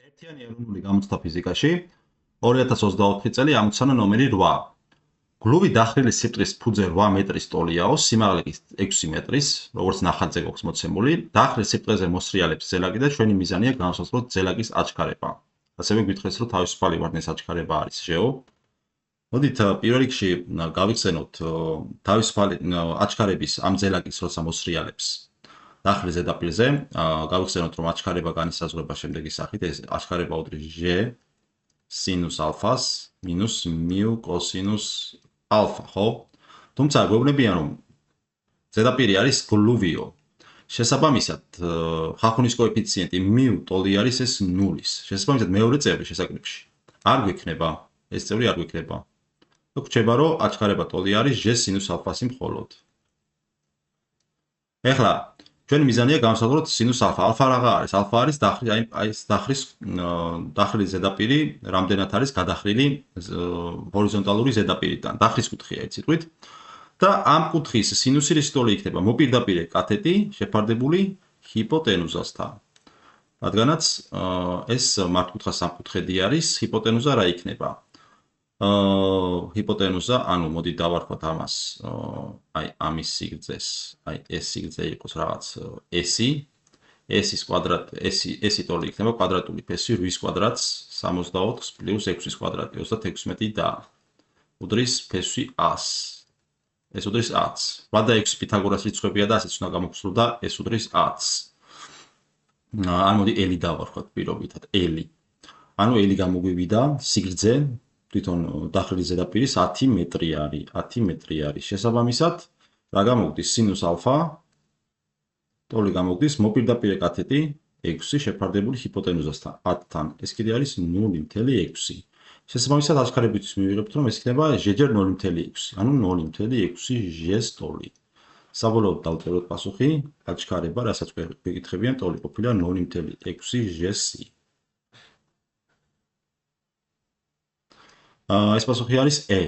ერთიანი ეროვნული გამოცდა ფიზიკაში 2024 წელი ამოცანა ნომერი 8. გლუვი დახრილი სიბრტყის ფუძე 8 მეტრის ტოლიაო, სიმაღლე კი 6 მეტრის, როგორც ნახატზე გვაქვს მოცემული. დახრილ სიბრტყეზე მოსრიალებს ზელაკი და ჩვენი მიზანია განვსაზღვროთ ზელაკის აჩქარება. ასევე გითხრეს, რომ თავისუფალი ვარდნის აჩქარება არის ჟეო. მოდით პირველ რიგში გავიხსენოთ თავისუფალი აჩქარების ამ ზელაკის როცა მოსრიალებს დახრილ ზედაპირზე, გავიხსენოთ, რომ აჩქარება განისაზღვრება შემდეგი სახით, ეს აჩქარება უდრის ჟ სინუს ალფას მინუს მიუ კოსინუს ალფა, ხო? თუმცა გვეუბნებიან, რომ ზედაპირი არის გლუვიო. შესაბამისად, ხახუნის კოეფიციენტი მიუ ტოლი არის ეს 0-ის. შესაბამისად, მეორე წევრი შესაძლებელი არ გვექნება, ეს წევრი არ გვექნება. გვრჩება, რომ აჩქარება ტოლი არის ჟ სინუს ალფასი მხოლოდ. ეხლა ჩვენი მიზანია განვსაზღვროთ სინუს ალფა. ალფა რაღა არის? ალფა არის დახრილი ზედაპირი, რამდენად არის გადახრილი ჰორიზონტალური ზედაპირიდან. დახრის კუთხეა ეს სიტყვით. და ამ კუთხის სინუსი რის ტოლი იქნება? მოპირდაპირე კათეტი შეფარდებული ჰიპოტენუზასთან. რადგანაც ეს მართკუთხა სამკუთხედი არის, ჰიპოტენუზა რა იქნება? ჰიპოტენუზა, ანუ მოდი დავარქვათ ამას, აი ამის სიგრძეს, აი ეს სიგრძე იყოს რაღაც s-ი, s-ის კვადრატი, s-ი ტოლი იქნება კვადრატული ფესი 8-ის კვადრატს 64 პლუს 6-ის კვადრატი 36 და უდრის ფესი 100. ეს უდრის 100. 8 და 6 პითაგორას რიცხვებია და ასეც უნდა გამოგხსნოდა ეს უდრის 100. ან მოდი l-ი დავარქვათ პირობითად, l-ი. ანუ l-ი გამოგვივიდა სიგრძე თვითონ დახრილი ზედაპირის 10 მეტრი არის, 10 მეტრი არის. შესაბამისად, რა გამოგდის სინუს ალფა? ტოლი გამოგდის მოპირდაპირე კათეტი 6 შეფარდებული ჰიპოტენუზასთან 10-თან. ეს კიდე არის 0.6. შესაბამისად, აჩქარებისთვის მივიღებთ, რომ ეს იქნება ჟ ჯერ 0.6, ანუ 0.6 ჟ-ს ტოლი. საბოლოოდ დავწეროთ პასუხი, აჩქარება, რასაც გვეკითხებიან, ტოლი ყოფილა 0.6 ჟ-სი. ეს პასუხი არის E.